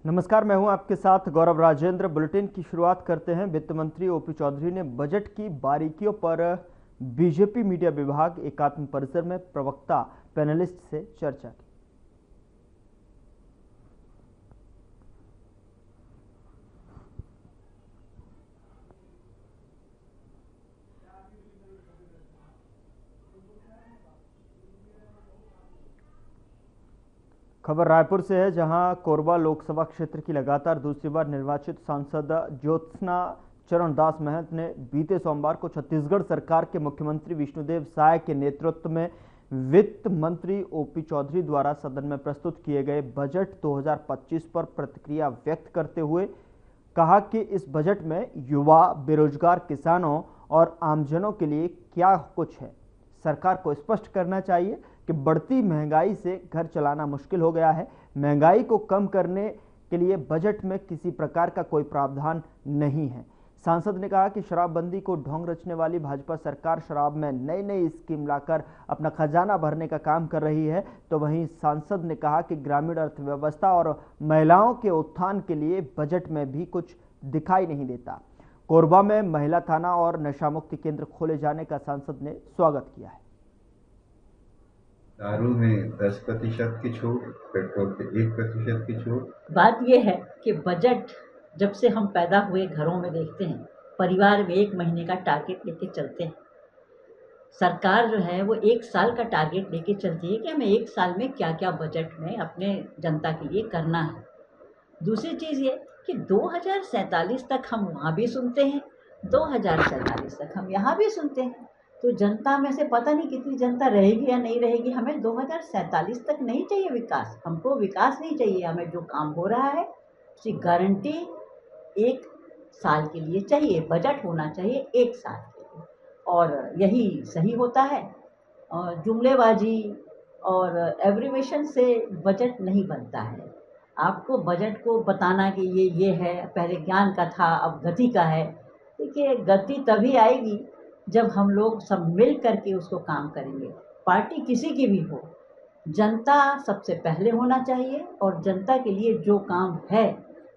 नमस्कार, मैं हूं आपके साथ गौरव राजेंद्र। बुलेटिन की शुरुआत करते हैं। वित्त मंत्री ओपी चौधरी ने बजट की बारीकियों पर बीजेपी मीडिया विभाग एकात्म परिसर में प्रवक्ता पैनलिस्ट से चर्चा की। खबर रायपुर से है, जहां कोरबा लोकसभा क्षेत्र की लगातार दूसरी बार निर्वाचित सांसद ज्योत्सना चरण दास महंत ने बीते सोमवार को छत्तीसगढ़ सरकार के मुख्यमंत्री विष्णुदेव साय के नेतृत्व में वित्त मंत्री ओपी चौधरी द्वारा सदन में प्रस्तुत किए गए बजट 2025 पर प्रतिक्रिया व्यक्त करते हुए कहा कि इस बजट में युवा, बेरोजगार किसानों और आमजनों के लिए क्या कुछ है। सरकार को स्पष्ट करना चाहिए कि बढ़ती महंगाई से घर चलाना मुश्किल हो गया है। महंगाई को कम करने के लिए बजट में किसी प्रकार का कोई प्रावधान नहीं है। सांसद ने कहा कि शराबबंदी को ढोंग रचने वाली भाजपा सरकार शराब में नई नई स्कीम लाकर अपना खजाना भरने का काम कर रही है। तो वहीं सांसद ने कहा कि ग्रामीण अर्थव्यवस्था और महिलाओं के उत्थान के लिए बजट में भी कुछ दिखाई नहीं देता। कोरबा में महिला थाना और नशा मुक्ति केंद्र खोले जाने का सांसद ने स्वागत किया है। दारू में 10% की छूट, पेट्रोल पे 1% की छूट। बात यह है कि बजट जब से हम पैदा हुए घरों में देखते हैं, परिवार में 1 महीने का टारगेट लेके चलते हैं। सरकार जो है वो 1 साल का टारगेट लेके चलती है कि हमें 1 साल में क्या क्या बजट में अपने जनता के लिए करना है। दूसरी चीज़ ये कि 2047 तक हम वहाँ भी सुनते हैं, 2047 तक हम यहाँ भी सुनते हैं। तो जनता में से पता नहीं कितनी जनता रहेगी या नहीं रहेगी। हमें 2047 तक नहीं चाहिए विकास, हमको विकास नहीं चाहिए। हमें जो काम हो रहा है उसकी गारंटी 1 साल के लिए चाहिए। बजट होना चाहिए 1 साल के लिए, और यही सही होता है। और जुमलेबाजी और एब्रीवेशन से बजट नहीं बनता है। आपको बजट को बताना कि ये है, पहले ज्ञान का था अब गति का है। देखिए, गति तभी आएगी जब हम लोग सब मिल करके उसको काम करेंगे। पार्टी किसी की भी हो, जनता सबसे पहले होना चाहिए, और जनता के लिए जो काम है,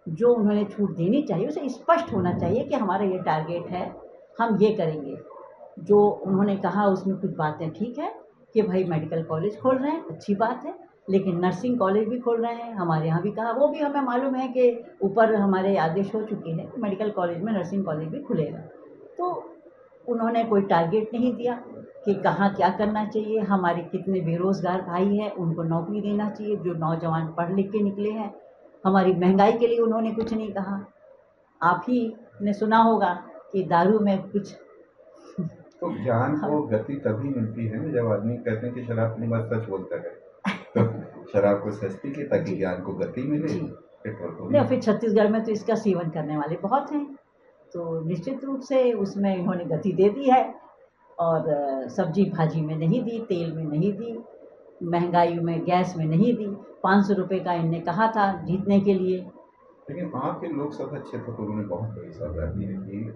जो उन्होंने छूट देनी चाहिए, उसे स्पष्ट होना चाहिए कि हमारा ये टारगेट है, हम ये करेंगे। जो उन्होंने कहा उसमें कुछ बातें ठीक है कि भाई मेडिकल कॉलेज खोल रहे हैं, अच्छी बात है, लेकिन नर्सिंग कॉलेज भी खोल रहे हैं। हमारे यहाँ भी कहा, वो भी हमें मालूम है कि ऊपर हमारे आदेश हो चुके हैं, मेडिकल कॉलेज में नर्सिंग कॉलेज भी खुलेगा। तो उन्होंने कोई टारगेट नहीं दिया कि कहाँ क्या करना चाहिए। हमारे कितने बेरोज़गार भाई हैं, उनको नौकरी देना चाहिए, जो नौजवान पढ़ लिख के निकले हैं। हमारी महंगाई के लिए उन्होंने कुछ नहीं कहा। आप ही ने सुना होगा कि दारू में कुछ तो ज्ञान को गति तभी मिलती है ना जब आदमी कहते हैं कि शराब पीने बाद सच बोलता है। तो शराब को सस्ती की ताकि ज्ञान को गति मिले, पेट्रोल को नहीं। फिर छत्तीसगढ़ में तो इसका सेवन करने वाले बहुत हैं, तो निश्चित रूप से उसमें इन्होंने गति दे दी है। और सब्जी भाजी में नहीं दी, तेल में नहीं दी, महंगाई में गैस में नहीं दी। 500 रुपये का इनने कहा था जीतने के लिए। लेकिन आपके लोकसभा क्षेत्र को उन्होंने बहुत बड़ी सौगात दी है कि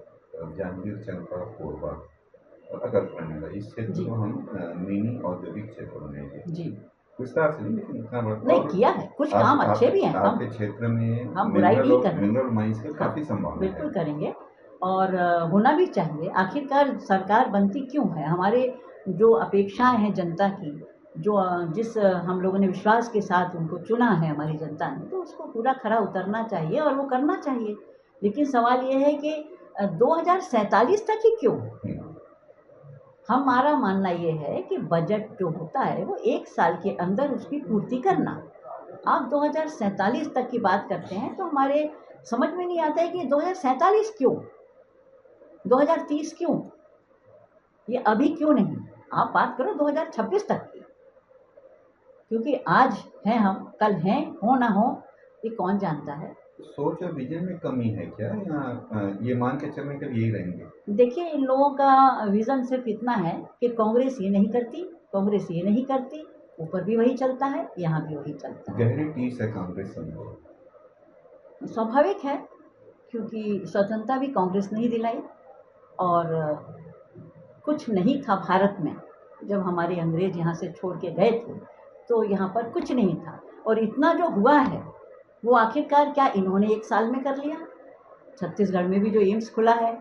जांजगीर, चंपा, कोरबा और अगरतला, इस क्षेत्र को हम मिनी औद्योगिक क्षेत्र बनाएंगे जी। विस्तार से नहीं, लेकिन इतना बड़ा नहीं किया है, कुछ काम अच्छे भी हैं। आपके क्षेत्र में हम बुराई नहीं कर रहे, मिनरल माइंस की काफी संभावना है। बिल्कुल करेंगे, और होना भी चाहिए। आखिरकार सरकार बनती क्यों है? हमारे जो अपेक्षाएं हैं जनता की, जो जिस हम लोगों ने विश्वास के साथ उनको चुना है हमारी जनता ने, तो उसको पूरा खरा उतरना चाहिए और वो करना चाहिए। लेकिन सवाल ये है कि 2047 तक ही क्यों? हमारा मानना ये है कि बजट जो होता है वो 1 साल के अंदर उसकी पूर्ति करना। आप 2047 तक की बात करते हैं तो हमारे समझ में नहीं आता है कि 2047 क्यों, 2030 क्यों, ये अभी क्यों नहीं? आप बात करो 2026 तक की, क्योंकि आज हैं हम, कल हैं, हो ना हो ये कौन जानता है। सोच और विजन में कमी है क्या, या ये मान के चलने के लिए यही रहेंगे? देखिए, इन लोगों का विजन सिर्फ इतना है कि कांग्रेस ये नहीं करती, कांग्रेस ये नहीं करती, ऊपर भी वही चलता है, यहाँ भी वही चलता है। गहरी टीस है कांग्रेस संभव, स्वाभाविक है, क्योंकि स्वतंत्रता भी कांग्रेस नहीं दिलाई, और कुछ नहीं था भारत में। जब हमारे अंग्रेज यहाँ से छोड़ के गए थे तो यहाँ पर कुछ नहीं था, और इतना जो हुआ है वो आखिरकार क्या इन्होंने एक साल में कर लिया? छत्तीसगढ़ में भी जो एम्स खुला है,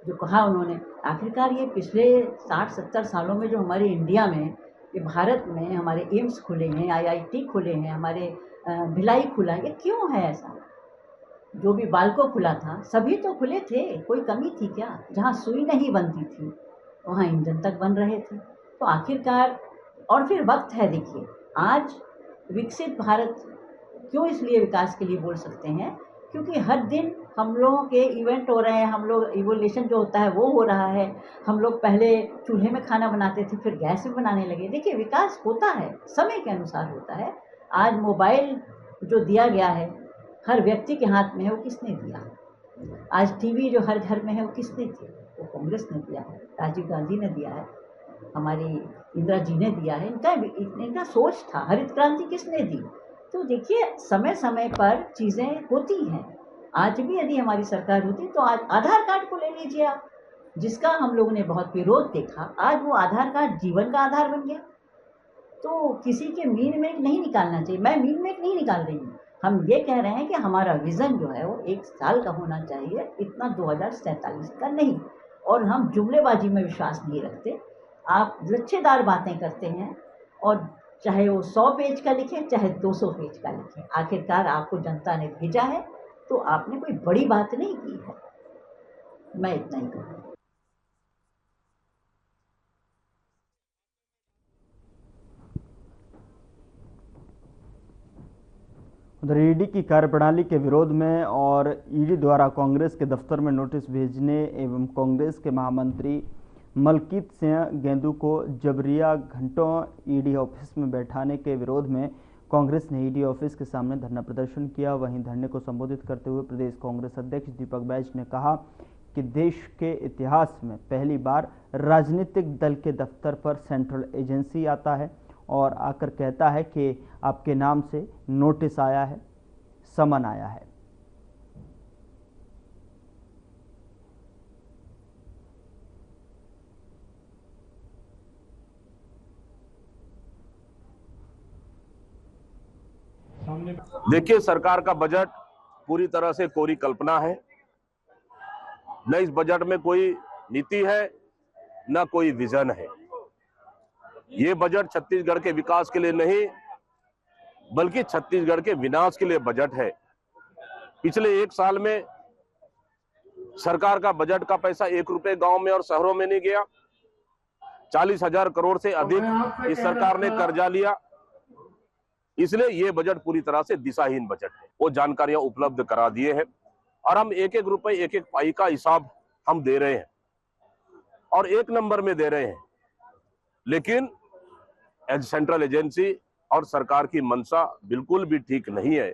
जो कहा उन्होंने, आखिरकार ये पिछले 60-70 सालों में जो हमारे इंडिया में, ये भारत में हमारे एम्स खुले हैं, IIT खुले हैं, हमारे भिलाई खुला है, ये क्यों है ऐसा? जो भी बाल्को खुला था सभी तो खुले थे, कोई कमी थी क्या? जहाँ सुई नहीं बनती थी वहाँ इंजन तक बन रहे थे। तो आखिरकार और फिर वक्त है, देखिए आज विकसित भारत क्यों इसलिए विकास के लिए बोल सकते हैं, क्योंकि हर दिन हम लोगों के इवेंट हो रहे हैं, हम लोग इवोल्यूशन जो होता है वो हो रहा है। हम लोग पहले चूल्हे में खाना बनाते थे, फिर गैस में बनाने लगे। देखिए विकास होता है, समय के अनुसार होता है। आज मोबाइल जो दिया गया है हर व्यक्ति के हाथ में है, वो किसने दिया? आज टीवी जो हर घर में है वो किसने दिया? वो कांग्रेस ने दिया है, राजीव गांधी ने दिया है, हमारी इंदिरा जी ने दिया है। इनका सोच था। हरित क्रांति किसने दी? तो देखिए समय समय पर चीज़ें होती हैं। आज भी यदि हमारी सरकार होती तो आज आधार कार्ड को ले लीजिए आप, जिसका हम लोगों ने बहुत विरोध देखा, आज वो आधार कार्ड जीवन का आधार बन गया। तो किसी के मीन मेक नहीं निकालना चाहिए। मैं मीन मेक नहीं निकाल रही हूँ, हम ये कह रहे हैं कि हमारा विज़न जो है वो 1 साल का होना चाहिए, इतना 2047 का नहीं। और हम जुमलेबाजी में विश्वास नहीं रखते। आप लच्छेदार बातें करते हैं, और चाहे वो 100 पेज का लिखें चाहे 200 पेज का लिखें, आखिरकार आपको जनता ने भेजा है, तो आपने कोई बड़ी बात नहीं की है। मैं इतना ही कहूँगी। उधर ईडी की कार्यप्रणाली के विरोध में और ईडी द्वारा कांग्रेस के दफ्तर में नोटिस भेजने एवं कांग्रेस के महामंत्री मलकीत सिंह गेंदू को जबरिया घंटों ईडी ऑफिस में बैठाने के विरोध में कांग्रेस ने ईडी ऑफिस के सामने धरना प्रदर्शन किया। वहीं धरने को संबोधित करते हुए प्रदेश कांग्रेस अध्यक्ष दीपक बैज ने कहा कि देश के इतिहास में पहली बार राजनीतिक दल के दफ्तर पर सेंट्रल एजेंसी आता है और आकर कहता है कि आपके नाम से नोटिस आया है, समन आया है। देखिए, सरकार का बजट पूरी तरह से कोरी कल्पना है। न इस बजट में कोई नीति है, न कोई विजन है। ये बजट छत्तीसगढ़ के विकास के लिए नहीं, बल्कि छत्तीसगढ़ के विनाश के लिए बजट है। पिछले 1 साल में सरकार का बजट का पैसा 1 रुपए गांव में और शहरों में नहीं गया। 40,000 करोड़ से अधिक इस सरकार ने कर्जा लिया। इसलिए ये बजट पूरी तरह से दिशाहीन बजट है। वो जानकारियां उपलब्ध करा दिए हैं और हम 1-1 रुपए 1-1 पाई का हिसाब हम दे रहे हैं और 1 नंबर में दे रहे हैं। लेकिन सेंट्रल एजेंसी और सरकार की मंशा बिल्कुल भी ठीक नहीं है।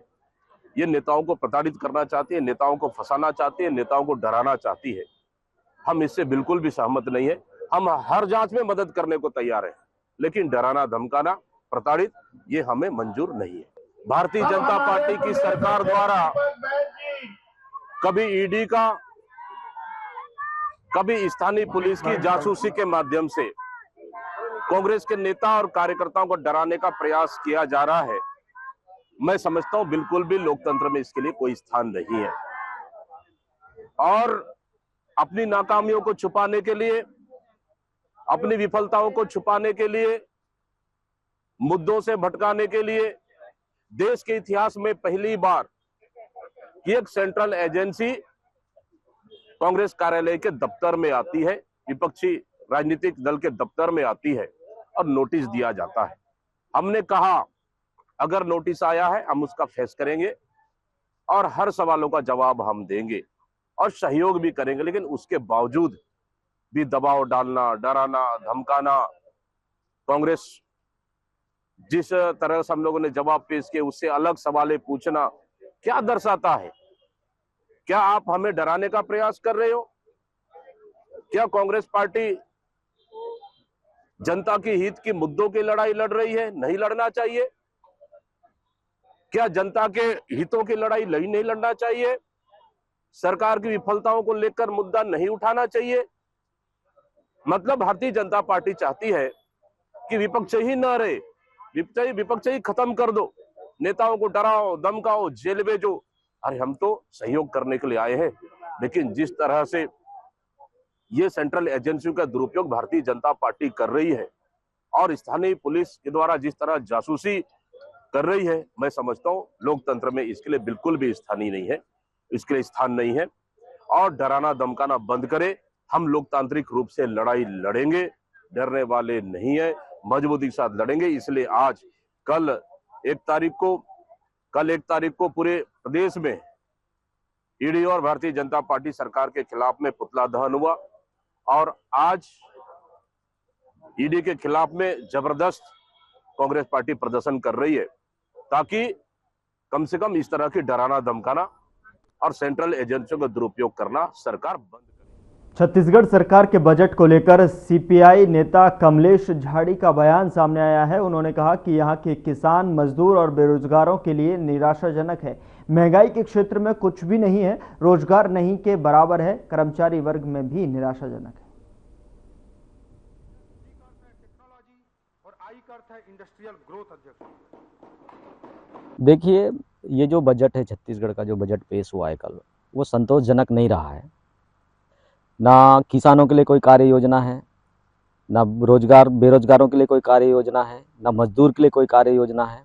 ये नेताओं को प्रताड़ित करना चाहती है, नेताओं को फंसाना चाहती है, नेताओं को डराना चाहती है। हम इससे बिल्कुल भी सहमत नहीं है। हम हर जांच में मदद करने को तैयार हैं, लेकिन डराना, धमकाना, प्रताड़ित ये हमें मंजूर नहीं है। भारतीय जनता पार्टी की सरकार द्वारा कभी ईडी का, कभी स्थानीय पुलिस की जासूसी के माध्यम से कांग्रेस के नेता और कार्यकर्ताओं को डराने का प्रयास किया जा रहा है। मैं समझता हूं बिल्कुल भी लोकतंत्र में इसके लिए कोई स्थान नहीं है। और अपनी नाकामियों को छुपाने के लिए, अपनी विफलताओं को छुपाने के लिए, मुद्दों से भटकाने के लिए देश के इतिहास में पहली बार एक सेंट्रल एजेंसी कांग्रेस कार्यालय के दफ्तर में आती है, विपक्षी राजनीतिक दल के दफ्तर में आती है और नोटिस दिया जाता है। हमने कहा अगर नोटिस आया है हम उसका फेस करेंगे और हर सवालों का जवाब हम देंगे और सहयोग भी करेंगे, लेकिन उसके बावजूद भी दबाव डालना, डराना, धमकाना, कांग्रेस जिस तरह से हम लोगों ने जवाब पेश किए उससे अलग सवालें पूछना क्या दर्शाता है? क्या आप हमें डराने का प्रयास कर रहे हो? क्या कांग्रेस पार्टी जनता के हित की मुद्दों की लड़ाई लड़ रही है? नहीं लड़ना चाहिए। क्या जनता के हितों की लड़ाई नहीं लड़ना चाहिए? सरकार की विफलताओं को लेकर मुद्दा नहीं उठाना चाहिए? मतलब भारतीय जनता पार्टी चाहती है कि विपक्ष ही न रहे, विपक्ष ही खत्म कर दो। नेताओं को डराओ धमकाओ जेल भेजो। अरे हम तो सहयोग करने के लिए आए हैं, लेकिन जिस तरह से ये सेंट्रल एजेंसियों का दुरुपयोग भारतीय जनता पार्टी कर रही है और स्थानीय पुलिस के द्वारा जिस तरह जासूसी कर रही है, मैं समझता हूं लोकतंत्र में इसके लिए बिल्कुल भी स्थानीय नहीं है, इसके लिए स्थान नहीं है। और डराना धमकाना बंद करे। हम लोकतांत्रिक रूप से लड़ाई लड़ेंगे, डरने वाले नहीं है, मजबूती के साथ लड़ेंगे। इसलिए आज कल 1 तारीख को पूरे प्रदेश में ईडी और भारतीय जनता पार्टी सरकार के खिलाफ में पुतला दहन हुआ और आज ईडी के खिलाफ में जबरदस्त कांग्रेस पार्टी प्रदर्शन कर रही है, ताकि कम से कम इस तरह की डराना धमकाना और सेंट्रल एजेंसियों का दुरुपयोग करना सरकार बंद करे। छत्तीसगढ़ सरकार के बजट को लेकर सीपीआई नेता कमलेश झाड़ी का बयान सामने आया है। उन्होंने कहा कि यहां के किसान, मजदूर और बेरोजगारों के लिए निराशाजनक है। महंगाई के क्षेत्र में कुछ भी नहीं है, रोजगार नहीं के बराबर है, कर्मचारी वर्ग में भी निराशाजनक है। देखिए, ये जो बजट है छत्तीसगढ़ का, जो बजट पेश हुआ है कल, वो संतोषजनक नहीं रहा है। ना किसानों के लिए कोई कार्य योजना है, ना बेरोजगारों के लिए कोई कार्य योजना है, ना मजदूर के लिए कोई कार्य योजना है।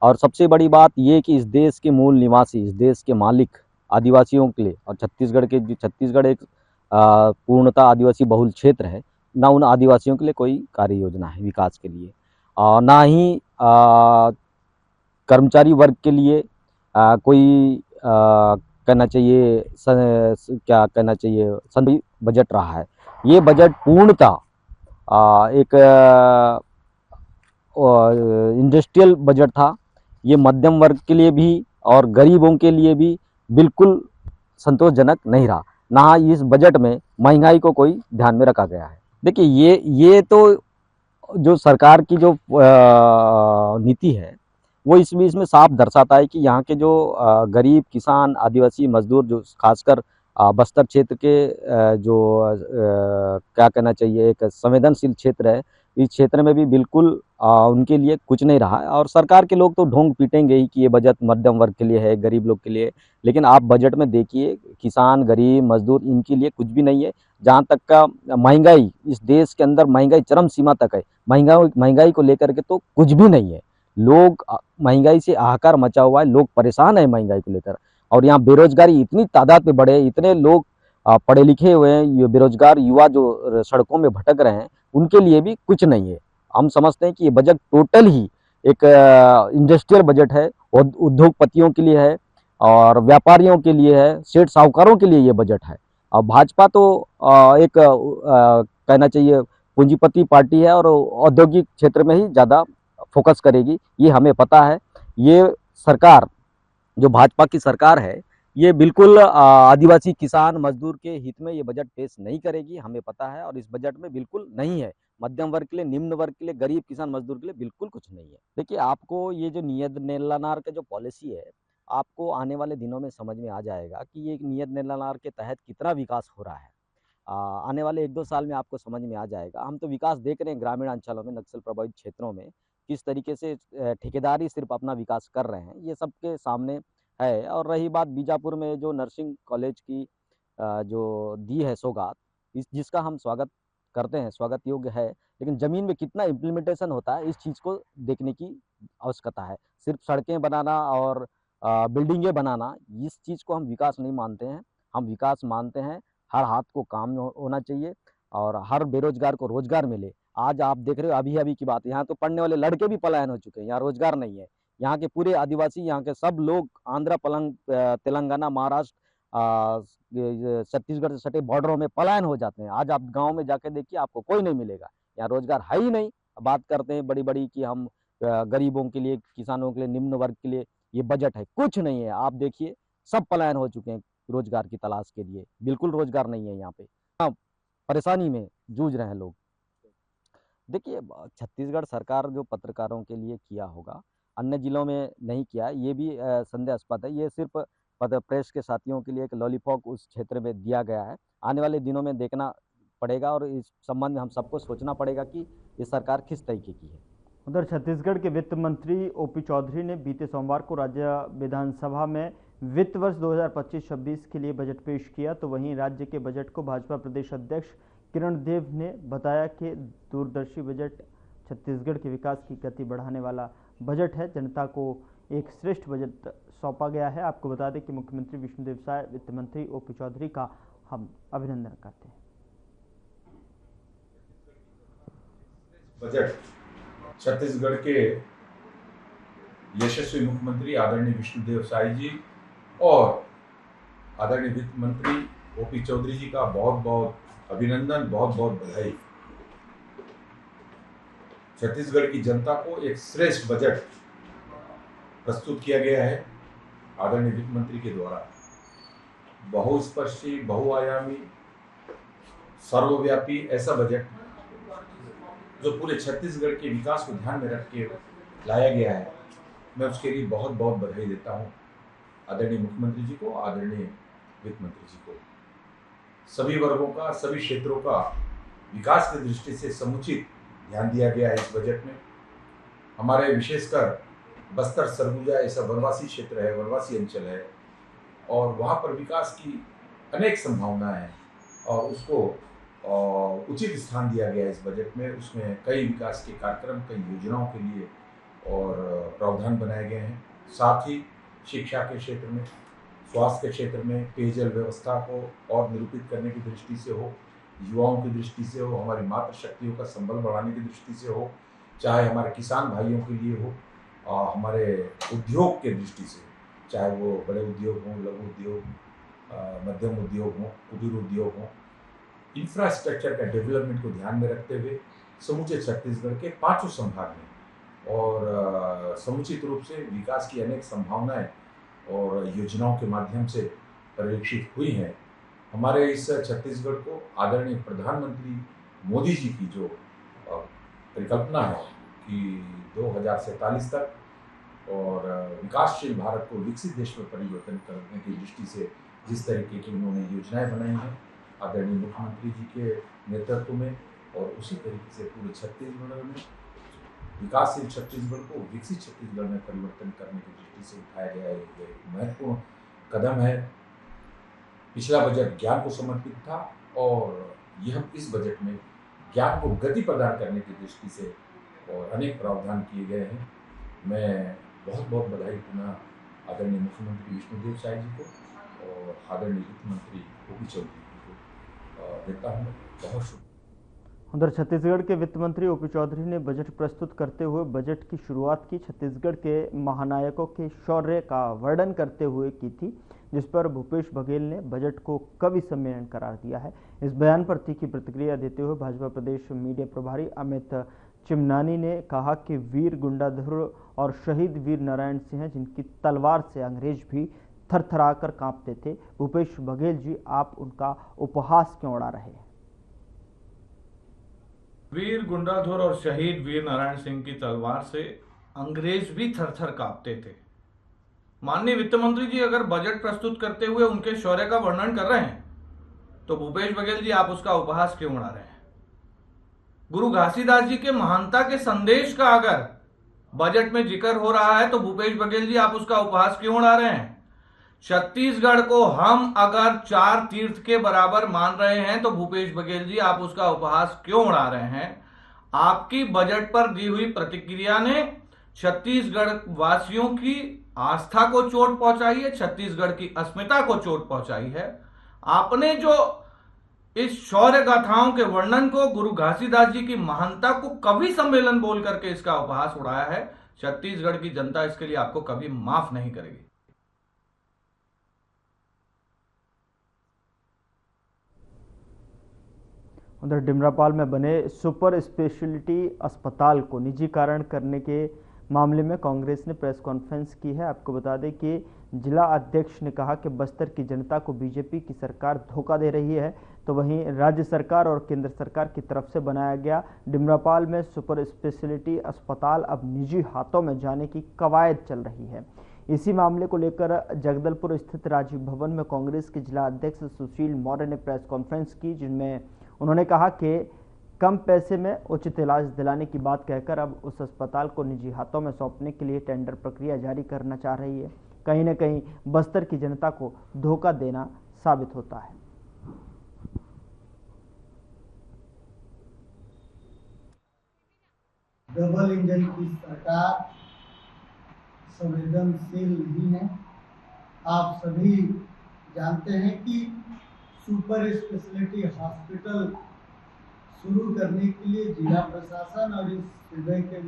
और सबसे बड़ी बात ये कि इस देश के मूल निवासी, इस देश के मालिक आदिवासियों के लिए, और छत्तीसगढ़ एक पूर्णतः आदिवासी बहुल क्षेत्र है, ना उन आदिवासियों के लिए कोई कार्य योजना है विकास के लिए, और ना ही कर्मचारी वर्ग के लिए कोई कहना चाहिए क्या कहना चाहिए संधि बजट रहा है। ये बजट पूर्णतः एक इंडस्ट्रियल बजट था। ये मध्यम वर्ग के लिए भी और गरीबों के लिए भी बिल्कुल संतोषजनक नहीं रहा। ना इस बजट में महंगाई को कोई ध्यान में रखा गया है। देखिए, ये तो जो सरकार की जो नीति है वो इसमें साफ दर्शाता है कि यहाँ के जो गरीब किसान, आदिवासी, मजदूर, जो खासकर बस्तर क्षेत्र के जो क्या कहना चाहिए एक संवेदनशील क्षेत्र है, इस क्षेत्र में भी बिल्कुल उनके लिए कुछ नहीं रहा है। और सरकार के लोग तो ढोंग पीटेंगे ही कि ये बजट मध्यम वर्ग के लिए है, गरीब लोग के लिए, लेकिन आप बजट में देखिए किसान, गरीब, मजदूर, इनके लिए कुछ भी नहीं है। जहाँ तक का महंगाई, इस देश के अंदर महंगाई चरम सीमा तक है। महंगाई को लेकर के तो कुछ भी नहीं है। लोग महंगाई से हाहाकार मचा हुआ है, लोग परेशान है महंगाई को लेकर। और यहाँ बेरोजगारी इतनी तादाद में बढ़े, इतने लोग पढ़े लिखे हुए हैं, ये बेरोजगार युवा जो सड़कों में भटक रहे हैं, उनके लिए भी कुछ नहीं है। हम समझते हैं कि ये बजट टोटल ही एक इंडस्ट्रियल बजट है, उद्योगपतियों के लिए है और व्यापारियों के लिए है, सेठ साहूकारों के लिए ये बजट है। और भाजपा तो एक कहना चाहिए पूंजीपति पार्टी है और औद्योगिक क्षेत्र में ही ज़्यादा फोकस करेगी, ये हमें पता है। ये सरकार जो भाजपा की सरकार है, ये बिल्कुल आदिवासी, किसान, मजदूर के हित में ये बजट पेश नहीं करेगी, हमें पता है। और इस बजट में बिल्कुल नहीं है मध्यम वर्ग के लिए, निम्न वर्ग के लिए, गरीब, किसान, मजदूर के लिए बिल्कुल कुछ नहीं है। देखिए, आपको ये जो नियत नेलानार का जो पॉलिसी है, आपको आने वाले दिनों में समझ में आ जाएगा कि ये नियत नेलानार के तहत कितना विकास हो रहा है। आने वाले 1-2 साल में आपको समझ में आ जाएगा। हम तो विकास देख रहे हैं ग्रामीण अंचलों में, नक्सल प्रभावित क्षेत्रों में किस तरीके से ठेकेदारी सिर्फ अपना विकास कर रहे हैं, ये सबके सामने है। और रही बात बीजापुर में जो नर्सिंग कॉलेज की जो दी है सौगात, जिसका हम स्वागत करते हैं, स्वागत योग्य है, लेकिन ज़मीन में कितना इम्प्लीमेंटेशन होता है, इस चीज़ को देखने की आवश्यकता है। सिर्फ सड़कें बनाना और बिल्डिंगें बनाना, इस चीज़ को हम विकास नहीं मानते हैं। हम विकास मानते हैं हर हाथ को काम होना चाहिए और हर बेरोजगार को रोजगार मिले। आज आप देख रहे हो, अभी की बात, यहाँ तो पढ़ने वाले लड़के भी पलायन हो चुके हैं, यहाँ रोजगार नहीं है। यहाँ के पूरे आदिवासी, यहाँ के सब लोग आंध्र, तेलंगाना, महाराष्ट्र, छत्तीसगढ़ से सटे बॉर्डरों में पलायन हो जाते हैं। आज आप गांव में जाके देखिए, आपको कोई नहीं मिलेगा, यहाँ रोजगार है ही नहीं। बात करते हैं बड़ी बड़ी कि हम गरीबों के लिए, किसानों के लिए, निम्न वर्ग के लिए ये बजट है, कुछ नहीं है। आप देखिए, सब पलायन हो चुके हैं रोजगार की तलाश के लिए, बिल्कुल रोजगार नहीं है यहाँ पे। परेशानी में जूझ रहे हैं लोग। देखिए, छत्तीसगढ़ सरकार जो पत्रकारों के लिए किया होगा, अन्य जिलों में नहीं किया है, ये भी संदेहास्पद है। ये सिर्फ प्रेस के साथियों के लिए एक लॉलीपॉप उस क्षेत्र में दिया गया है। आने वाले दिनों में देखना पड़ेगा और इस संबंध में हम सबको सोचना पड़ेगा कि ये सरकार किस तरीके की है। उधर छत्तीसगढ़ के वित्त मंत्री ओपी चौधरी ने बीते सोमवार को राज्य विधानसभा में वित्त वर्ष 2025-26 के लिए बजट पेश किया। तो वहीं राज्य के बजट को भाजपा प्रदेश अध्यक्ष किरण देव ने बताया कि दूरदर्शी बजट छत्तीसगढ़ के विकास की गति बढ़ाने वाला बजट है। जनता को एक श्रेष्ठ बजट सौंपा गया है। आपको बता दें कि मुख्यमंत्री विष्णुदेव साय, वित्त मंत्री ओपी चौधरी का हम अभिनंदन करते हैं। बजट छत्तीसगढ़ के यशस्वी मुख्यमंत्री आदरणीय विष्णुदेव साय जी और आदरणीय वित्त मंत्री ओपी चौधरी जी का बहुत बहुत अभिनंदन, बहुत बहुत बधाई। छत्तीसगढ़ की जनता को एक श्रेष्ठ बजट प्रस्तुत किया गया है आदरणीय वित्त मंत्री के द्वारा। बहुस्पर्शी, बहुआयामी, सर्वव्यापी ऐसा बजट जो पूरे छत्तीसगढ़ के विकास को ध्यान में रख के लाया गया है, मैं उसके लिए बहुत बहुत बधाई देता हूँ आदरणीय मुख्यमंत्री जी को, आदरणीय वित्त मंत्री जी को। सभी वर्गों का, सभी क्षेत्रों का विकास की दृष्टि से समुचित ध्यान दिया गया है इस बजट में। हमारे विशेषकर बस्तर सरगुजा ऐसा वनवासी क्षेत्र है, वनवासी अंचल है और वहाँ पर विकास की अनेक संभावनाएं हैं और उसको उचित स्थान दिया गया है इस बजट में। उसमें कई विकास के कार्यक्रम, कई योजनाओं के लिए और प्रावधान बनाए गए हैं। साथ ही शिक्षा के क्षेत्र में, स्वास्थ्य के क्षेत्र में, पेयजल व्यवस्था को और निरूपित करने की दृष्टि से हो, युवाओं की दृष्टि से हो, हमारी मातृ शक्तियों का संबल बढ़ाने की दृष्टि से हो, चाहे हमारे किसान भाइयों के लिए हो, हमारे उद्योग के दृष्टि से, चाहे वो बड़े उद्योग हों, लघु उद्योग, मध्यम उद्योग हों, कुटीर उद्योग हों, इंफ्रास्ट्रक्चर का डेवलपमेंट को ध्यान में रखते हुए समूचे छत्तीसगढ़ के 5 संभाग में और समुचित रूप से विकास की अनेक संभावनाएं और योजनाओं के माध्यम से परिलक्षित हुई हैं। हमारे इस छत्तीसगढ़ को आदरणीय प्रधानमंत्री मोदी जी की जो परिकल्पना है कि 2047 तक और विकासशील भारत को विकसित देश में परिवर्तन करने की दृष्टि से जिस तरीके की उन्होंने योजनाएं बनाई हैं आदरणीय मुख्यमंत्री जी के नेतृत्व में, और उसी तरीके से पूरे छत्तीसगढ़ में विकासशील छत्तीसगढ़ को विकसित छत्तीसगढ़ में परिवर्तन करने की दृष्टि से उठाया गया एक महत्वपूर्ण कदम है। पिछला बजट ज्ञान को समर्पित था और यह इस बजट में ज्ञान को गति प्रदान करने की दृष्टि से और अनेक प्रावधान किए गए हैं। मैं बहुत बहुत बधाई पुनः आदरणीय मुख्यमंत्री विष्णुदेव साय जी को और आदरणीय वित्त मंत्री ओपी चौधरी जी को देता हूँ बहुत शुभ। उधर छत्तीसगढ़ के वित्त मंत्री ओपी चौधरी ने बजट प्रस्तुत करते हुए बजट की शुरुआत की छत्तीसगढ़ के महानायकों के शौर्य का वर्णन करते हुए की थी, जिस पर भूपेश बघेल ने बजट को कवि सम्मेलन करार दिया है। इस बयान पर तीखी प्रतिक्रिया देते हुए भाजपा प्रदेश मीडिया प्रभारी अमित चिमनानी ने कहा कि वीर गुंडाधुर और शहीद वीर नारायण सिंह जिनकी तलवार से अंग्रेज भी थरथराकर कांपते थे। भूपेश बघेल जी, आप उनका उपहास क्यों उड़ा रहे हैं? वीर गुंडाधुर और शहीद वीर नारायण सिंह की तलवार से अंग्रेज भी थरथर कांपते थे। माननीय वित्त मंत्री जी अगर बजट प्रस्तुत करते हुए उनके शौर्य का वर्णन कर रहे हैं तो भूपेश बघेल जी आप उसका उपहास क्यों उड़ा रहे हैं? गुरु घासीदास जी के महानता के संदेश का अगर बजट में जिक्र हो रहा है तो भूपेश बघेल जी आप उसका उपहास क्यों उड़ा रहे हैं? छत्तीसगढ़ को हम अगर 4 तीर्थ के बराबर मान रहे हैं तो भूपेश बघेल जी आप उसका उपहास क्यों उड़ा रहे हैं? आपकी बजट पर दी हुई प्रतिक्रिया ने छत्तीसगढ़ वासियों की आस्था को चोट पहुंचाई है, छत्तीसगढ़ की अस्मिता को चोट पहुंचाई है। आपने जो इस शौर्य गाथाओं के वर्णन को, गुरु घासीदास जी की महानता को कवि सम्मेलन बोल करके इसका उपहास उड़ाया है, छत्तीसगढ़ की जनता इसके लिए आपको कभी माफ नहीं करेगी। उधर डिमरापाल में बने सुपर स्पेशलिटी अस्पताल को निजीकरण करने के मामले में कांग्रेस ने प्रेस कॉन्फ्रेंस की है। आपको बता दें कि जिला अध्यक्ष ने कहा कि बस्तर की जनता को बीजेपी की सरकार धोखा दे रही है, तो वहीं राज्य सरकार और केंद्र सरकार की तरफ से बनाया गया डिमरापाल में सुपर स्पेशलिटी अस्पताल अब निजी हाथों में जाने की कवायद चल रही है। इसी मामले को लेकर जगदलपुर स्थित राजीव भवन में कांग्रेस के जिला अध्यक्ष सुशील मौर्य ने प्रेस कॉन्फ्रेंस की, जिनमें उन्होंने कहा कि कम पैसे में उचित इलाज दिलाने की बात कहकर अब उस अस्पताल को निजी हाथों में सौंपने के लिए टेंडर प्रक्रिया जारी करना चाह रही है। कहीं न कहीं बस्तर की जनता को धोखा देना साबित होता है। डबल इंजन की सरकार संवेदनशील नहीं है। आप सभी जानते हैं कि सुपर स्पेशलिटी हॉस्पिटल शुरू करने के लिए जिला प्रशासन और इस सूबे के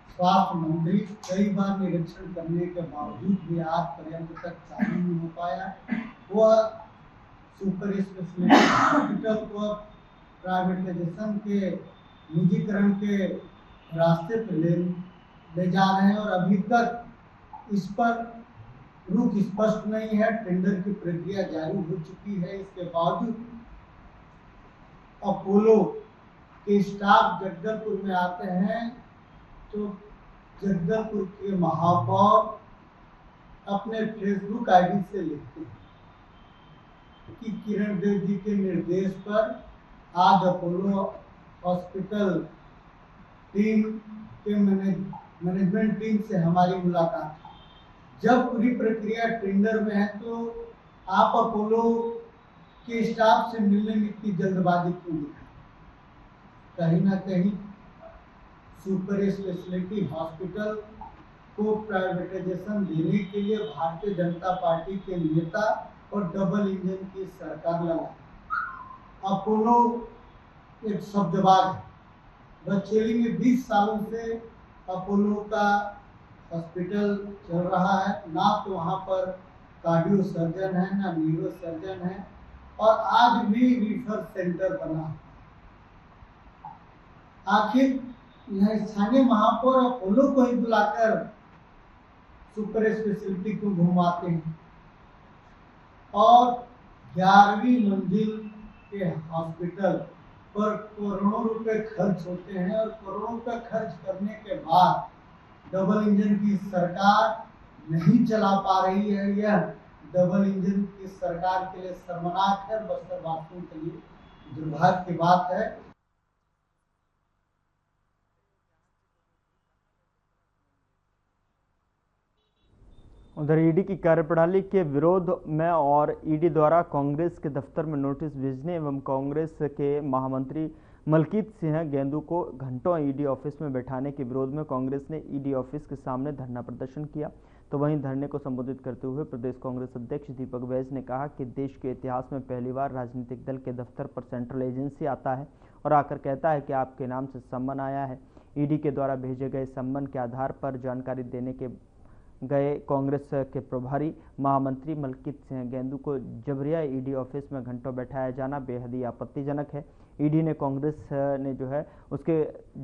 स्वास्थ्य मंत्री कई बार निरीक्षण करने के बावजूद भी आज पर्यंत तक चालू नहीं हो पाया। वह सुपर स्पेशलिटी हॉस्पिटल को प्राइवेटाइजेशन के निजीकरण के रास्ते पर ले जा रहे हैं और अभी तक इस पर रुख स्पष्ट नहीं है। टेंडर की प्रक्रिया जारी हो चुकी है, इसके बावजूद अपोलो के स्टाफ जगदलपुर में आते हैं तो जगदलपुर के महापौर अपने फेसबुक आईडी से लिखते हैं कि किरण देव जी के निर्देश पर आज अपोलो हॉस्पिटल टीम के मैनेजमेंट टीम से हमारी मुलाकात। जब पूरी प्रक्रिया टेंडर में है तो आप अपोलो के स्टाफ से मिलने में इतनी जल्दबाजी क्यों दिखाई? कहीं ना कहीं सुपर स्पेशलिटी हॉस्पिटल को प्राइवेटाइजेशन देने के लिए भारतीय जनता पार्टी के नेता और डबल इंजन की सरकार लगा। अपोलो एक शब्दबाज है। बचेली में 20 सालों से अपोलो का हॉस्पिटल चल रहा है। ना तो वहाँ पर कार्डियो सर्जन है, ना न्यूरो सर्जन है और आज भी रिफर सेंटर बना। आखिर यह स्थानीय महापौर अपोलो को ही बुलाकर सुपर स्पेशलिटी को घुमाते हैं और 11वीं मंजिल के हॉस्पिटल पर करोड़ों रुपए खर्च होते हैं और करोड़ों रुपए खर्च करने के बाद डबल इंजन की सरकार नहीं चला पा रही है। यह डबल इंजन की सरकार के लिए शर्मनाक है, बस्तर वासियों के लिए दुर्भाग्य की बात है। उधर ईडी की कार्यप्रणाली के विरोध में और ईडी द्वारा कांग्रेस के दफ्तर में नोटिस भेजने एवं कांग्रेस के महामंत्री मलकीत सिंह गेंदू को घंटों ईडी ऑफिस में बैठाने के विरोध में कांग्रेस ने ईडी ऑफिस के सामने धरना प्रदर्शन किया। तो वहीं धरने को संबोधित करते हुए प्रदेश कांग्रेस अध्यक्ष दीपक बैज ने कहा कि देश के इतिहास में पहली बार राजनीतिक दल के दफ्तर पर सेंट्रल एजेंसी आता है और आकर कहता है कि आपके नाम से सम्मन आया है। ईडी के द्वारा भेजे गए सम्मन के आधार पर जानकारी देने के गए कांग्रेस के प्रभारी महामंत्री मलकीत सिंह गेंदू को जबरिया ईडी ऑफिस में घंटों बैठाया जाना बेहद ही आपत्तिजनक है। ईडी ने कांग्रेस ने जो है उसके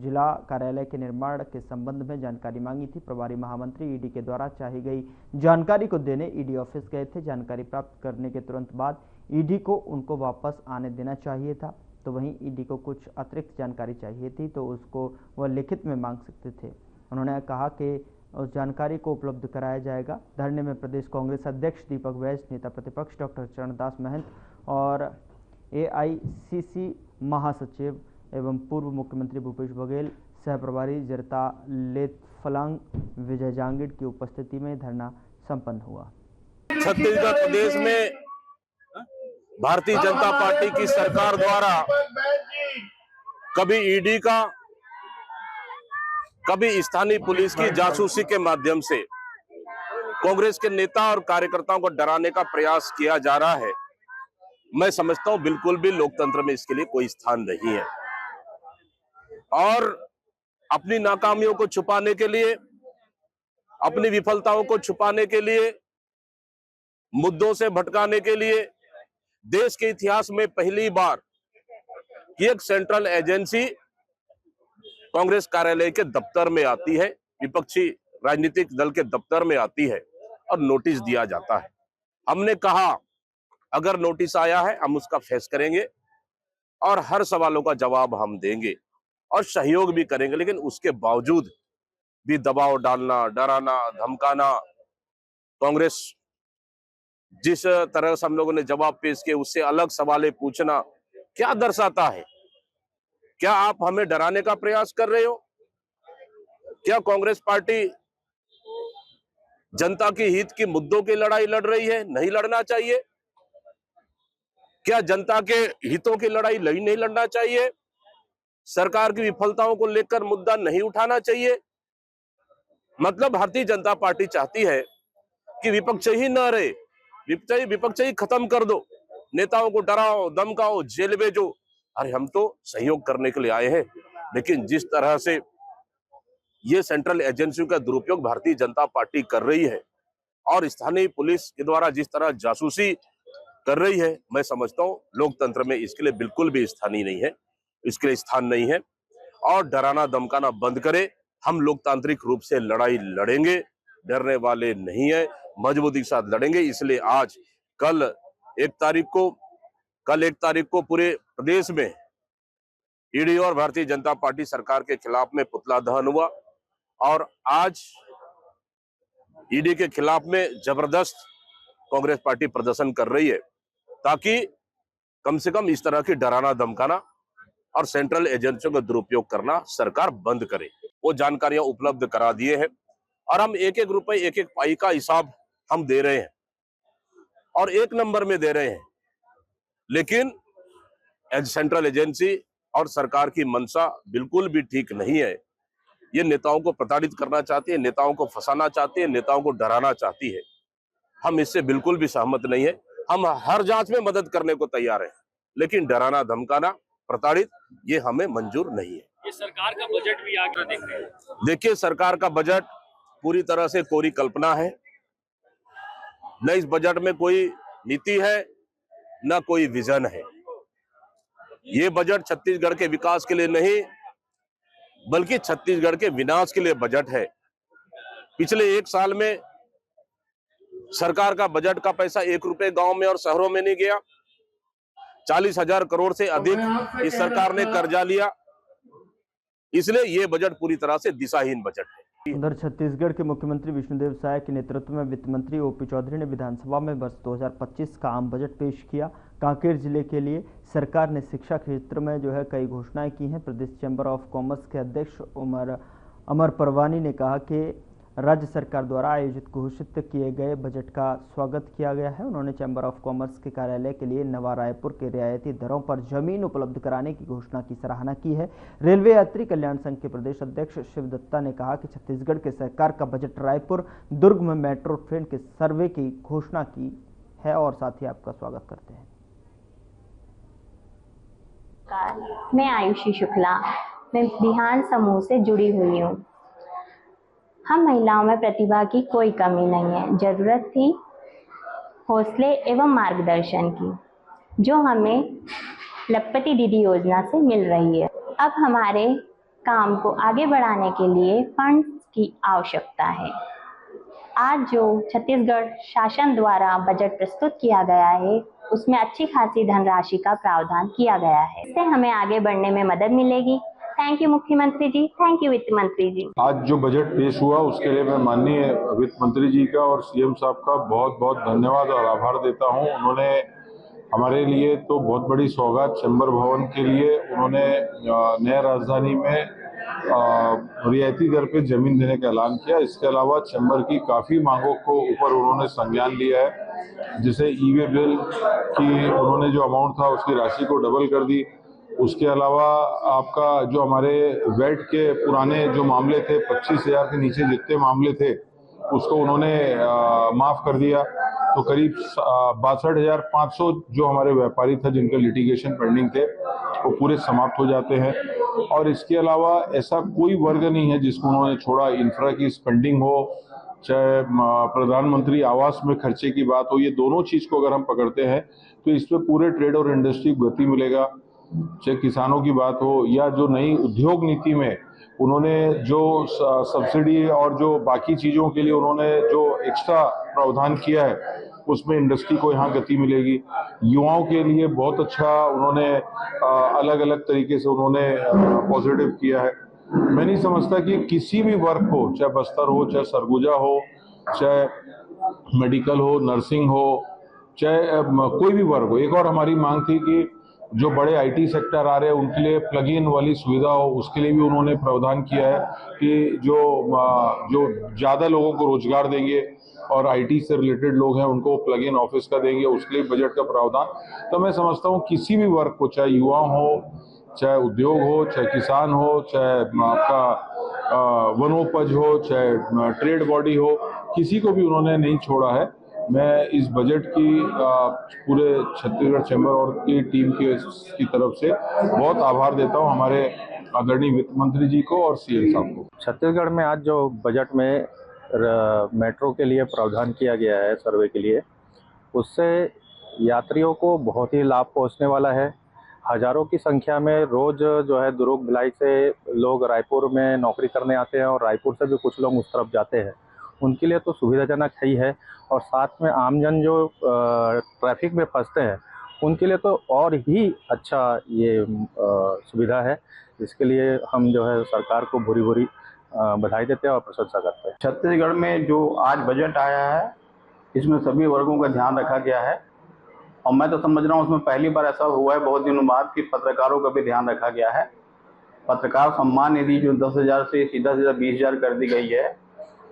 जिला कार्यालय के निर्माण के संबंध में जानकारी मांगी थी। प्रभारी महामंत्री ईडी के द्वारा चाही गई जानकारी को देने ईडी ऑफिस गए थे। जानकारी प्राप्त करने के तुरंत बाद ईडी को उनको वापस आने देना चाहिए था। तो वहीं ईडी को कुछ अतिरिक्त जानकारी चाहिए थी तो उसको वह लिखित में मांग सकते थे। उन्होंने कहा कि उस जानकारी को उपलब्ध कराया जाएगा। धरने में प्रदेश कांग्रेस अध्यक्ष दीपक बैज, नेता प्रतिपक्ष डॉक्टर चरणदास महंत और एआईसीसी महासचिव एवं पूर्व मुख्यमंत्री भूपेश बघेल, सह प्रभारी जरता लेतफलांग विजय जांगिड़ की उपस्थिति में धरना संपन्न हुआ। छत्तीसगढ़ प्रदेश में भारतीय जनता पार्टी की सरकार द्वारा कभी ईडी का, कभी स्थानीय पुलिस की जासूसी के माध्यम से कांग्रेस के नेता और कार्यकर्ताओं को डराने का प्रयास किया जा रहा है। मैं समझता हूं बिल्कुल भी लोकतंत्र में इसके लिए कोई स्थान नहीं है और अपनी नाकामियों को छुपाने के लिए, अपनी विफलताओं को छुपाने के लिए, मुद्दों से भटकाने के लिए देश के इतिहास में पहली बार कि एक सेंट्रल एजेंसी कांग्रेस कार्यालय के दफ्तर में आती है, विपक्षी राजनीतिक दल के दफ्तर में आती है और नोटिस दिया जाता है। हमने कहा अगर नोटिस आया है हम उसका फैस करेंगे और हर सवालों का जवाब हम देंगे और सहयोग भी करेंगे, लेकिन उसके बावजूद भी दबाव डालना, डराना, धमकाना, कांग्रेस जिस तरह से हम लोगों ने जवाब पेश किए उससे अलग सवालें पूछना क्या दर्शाता है? क्या आप हमें डराने का प्रयास कर रहे हो? क्या कांग्रेस पार्टी जनता के हित की मुद्दों की लड़ाई लड़ रही है? नहीं लड़ना चाहिए। क्या जनता के हितों की लड़ाई नहीं लड़ना चाहिए? सरकार की विफलताओं को लेकर मुद्दा नहीं उठाना चाहिए? मतलब भारतीय जनता पार्टी चाहती है कि विपक्ष ही न रहे, विपक्ष ही खत्म कर दो, नेताओं को डराओ, धमकाओ, जेल भेजो। अरे हम तो सहयोग करने के लिए आए हैं, लेकिन जिस तरह से ये सेंट्रल एजेंसियों का दुरुपयोग भारतीय जनता पार्टी कर रही है और स्थानीय पुलिस के द्वारा जिस तरह जासूसी कर रही है, मैं समझता हूं लोकतंत्र में इसके लिए बिल्कुल भी स्थानीय नहीं है, इसके लिए स्थान नहीं है। और डराना धमकाना बंद करे। हम लोकतांत्रिक रूप से लड़ाई लड़ेंगे, डरने वाले नहीं है, मजबूती के साथ लड़ेंगे। इसलिए आज कल 1 तारीख को पूरे प्रदेश में ईडी और भारतीय जनता पार्टी सरकार के खिलाफ में पुतला दहन हुआ और आज ईडी के खिलाफ में जबरदस्त कांग्रेस पार्टी प्रदर्शन कर रही है ताकि कम से कम इस तरह की डराना धमकाना और सेंट्रल एजेंसियों का दुरुपयोग करना सरकार बंद करे। वो जानकारियां उपलब्ध करा दिए हैं और हम एक रुपए एक पाई का हिसाब हम दे रहे हैं और 1 नंबर में दे रहे हैं। लेकिन सेंट्रल एजेंसी और सरकार की मंशा बिल्कुल भी ठीक नहीं है। ये नेताओं को प्रताड़ित करना चाहती है, नेताओं को फंसाना चाहती है, नेताओं को डराना चाहती है। हम इससे बिल्कुल भी सहमत नहीं है। हम हर जांच में मदद करने को तैयार हैं, लेकिन डराना धमकाना प्रताड़ित ये हमें मंजूर नहीं है। ये सरकार का बजट भी आगे देख रहे हैं। देखिए, सरकार का बजट पूरी तरह से कोरी कल्पना है। न इस बजट में कोई नीति है, न कोई विजन है। ये बजट छत्तीसगढ़ के विकास के लिए नहीं, बल्कि छत्तीसगढ़ के विनाश के लिए बजट है। पिछले 1 साल में सरकार का बजट का पैसा 1 रुपए गांव में और शहरों में नहीं गया। 40,000 करोड़ से अधिक इस सरकार ने कर्जा लिया। इसलिए ये बजट पूरी तरह से दिशाहीन बजट है। उधर छत्तीसगढ़ के मुख्यमंत्री विष्णुदेव साय के नेतृत्व में वित्त मंत्री ओपी चौधरी ने विधानसभा में वर्ष 2025 का आम बजट पेश किया। कांकेर जिले के लिए सरकार ने शिक्षा क्षेत्र में कई घोषणाएं की हैं। प्रदेश चैम्बर ऑफ कॉमर्स के अध्यक्ष अमर परवानी ने कहा कि राज्य सरकार द्वारा आयोजित घोषित किए गए बजट का स्वागत किया गया है। उन्होंने चैम्बर ऑफ कॉमर्स के कार्यालय के लिए नवा रायपुर के रियायती दरों पर जमीन उपलब्ध कराने की घोषणा की सराहना की है। रेलवे यात्री कल्याण संघ के प्रदेश अध्यक्ष शिव दत्ता ने कहा कि छत्तीसगढ़ के सरकार का बजट रायपुर दुर्ग में मेट्रो ट्रेन के सर्वे की घोषणा की है और साथ ही आपका स्वागत करते हैं। मैं आयुषी शुक्ला, मैं बिहान समूह से जुड़ी हुई हूँ। हम महिलाओं में प्रतिभा की कोई कमी नहीं है। जरूरत थी हौसले एवं मार्गदर्शन की, जो हमें लखपति दीदी योजना से मिल रही है। अब हमारे काम को आगे बढ़ाने के लिए फंड्स की आवश्यकता है। आज जो छत्तीसगढ़ शासन द्वारा बजट प्रस्तुत किया गया है, उसमें अच्छी खासी धनराशि का प्रावधान किया गया है। इससे हमें आगे बढ़ने में मदद मिलेगी। थैंक यू मुख्यमंत्री जी, थैंक यू वित्त मंत्री जी। आज जो बजट पेश हुआ उसके लिए मैं माननीय वित्त मंत्री जी का और सीएम साहब का बहुत बहुत धन्यवाद और आभार देता हूं। उन्होंने हमारे लिए तो बहुत बड़ी सौगात चैम्बर भवन के लिए उन्होंने नया राजधानी में रियायती दर पे जमीन देने का ऐलान किया। इसके अलावा चैम्बर की काफ़ी मांगों को ऊपर उन्होंने संज्ञान लिया है, जिसे ई-वे बिल की उन्होंने जो अमाउंट था उसकी राशि को डबल कर दी। उसके अलावा आपका जो हमारे वेट के पुराने जो मामले थे, 25,000 के नीचे जितने मामले थे उसको उन्होंने माफ़ कर दिया। तो करीब 62,500 जो हमारे व्यापारी था जिनके लिटिगेशन पेंडिंग थे वो पूरे समाप्त हो जाते हैं। और इसके अलावा ऐसा कोई वर्ग नहीं है जिसको उन्होंने छोड़ा। इंफ्रा की स्पेंडिंग हो, चाहे प्रधानमंत्री आवास में खर्चे की बात हो, ये दोनों चीज़ को अगर हम पकड़ते हैं तो इसमें पूरे ट्रेड और इंडस्ट्री को गति मिलेगा। चाहे किसानों की बात हो या जो नई उद्योग नीति में उन्होंने जो सब्सिडी और जो बाकी चीज़ों के लिए उन्होंने जो एक्स्ट्रा प्रावधान किया है उसमें इंडस्ट्री को यहाँ गति मिलेगी। युवाओं के लिए बहुत अच्छा उन्होंने अलग अलग तरीके से उन्होंने पॉजिटिव किया है। मैं नहीं समझता कि किसी भी वर्ग हो, चाहे बस्तर हो, चाहे सरगुजा हो, चाहे मेडिकल हो, नर्सिंग हो, चाहे कोई भी वर्ग हो। एक और हमारी मांग थी कि जो बड़े आईटी सेक्टर आ रहे हैं उनके लिए प्लग इन वाली सुविधा हो, उसके लिए भी उन्होंने प्रावधान किया है कि जो ज़्यादा लोगों को रोजगार देंगे और आईटी से रिलेटेड लोग हैं उनको प्लग इन ऑफिस का देंगे, उसके लिए बजट का प्रावधान। तो मैं समझता हूँ किसी भी वर्ग को, चाहे युवा हो, चाहे उद्योग हो, चाहे किसान हो, चाहे आपका वनोपज हो, चाहे ट्रेड बॉडी हो, किसी को भी उन्होंने नहीं छोड़ा है। मैं इस बजट की पूरे छत्तीसगढ़ चैम्बर और की टीम की तरफ से बहुत आभार देता हूं हमारे आदरणीय वित्त मंत्री जी को और सीएम साहब को। छत्तीसगढ़ में आज जो बजट में मेट्रो के लिए प्रावधान किया गया है सर्वे के लिए, उससे यात्रियों को बहुत ही लाभ पहुंचने वाला है। हजारों की संख्या में रोज जो है दुर्ग भिलाई से लोग रायपुर में नौकरी करने आते हैं और रायपुर से भी कुछ लोग उस तरफ जाते हैं, उनके लिए तो सुविधाजनक है ही है। और साथ में आमजन जो ट्रैफिक में फंसते हैं उनके लिए तो और ही अच्छा ये सुविधा है। इसके लिए हम जो है सरकार को भूरी भूरी बधाई देते हैं और प्रशंसा करते हैं। छत्तीसगढ़ में जो आज बजट आया है इसमें सभी वर्गों का ध्यान रखा गया है और मैं तो समझ रहा हूँ उसमें पहली बार ऐसा हुआ है बहुत दिनों बाद कि पत्रकारों का भी ध्यान रखा गया है। पत्रकार सम्मान निधि जो 10,000 से सीधा 20,000 कर दी गई है,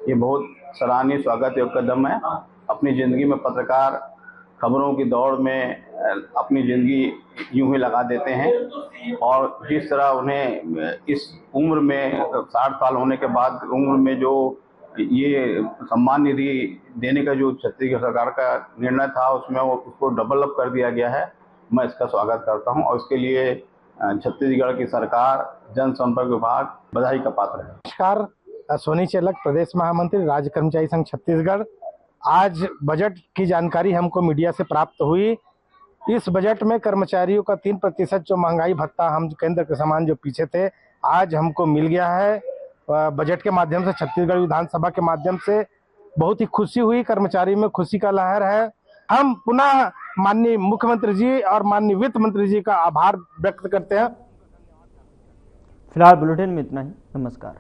ये बहुत सराहनीय स्वागत योग्य कदम है। अपनी ज़िंदगी में पत्रकार खबरों की दौड़ में अपनी ज़िंदगी यूं ही लगा देते हैं और जिस तरह उन्हें इस उम्र में 60 साल होने के बाद उम्र में जो ये सम्मान निधि देने का जो छत्तीसगढ़ सरकार का निर्णय था उसमें उसको डबल अप कर दिया गया है। मैं इसका स्वागत करता हूं और इसके लिए छत्तीसगढ़ की सरकार, जनसंपर्क विभाग बधाई का पात्र है। नमस्कार, सोनी चेलक, प्रदेश महामंत्री, राज्य कर्मचारी संघ छत्तीसगढ़। आज बजट की जानकारी हमको मीडिया से प्राप्त हुई। इस बजट में कर्मचारियों का 3% जो महंगाई भत्ता हम केंद्र के समान जो पीछे थे, आज हमको मिल गया है। बजट के माध्यम से, छत्तीसगढ़ विधानसभा के माध्यम से बहुत ही खुशी हुई, कर्मचारी में खुशी का लहर है। हम पुनः माननीय मुख्यमंत्री जी और माननीय वित्त मंत्री जी का आभार व्यक्त करते हैं। फिलहाल बुलेटिन में इतना ही। नमस्कार।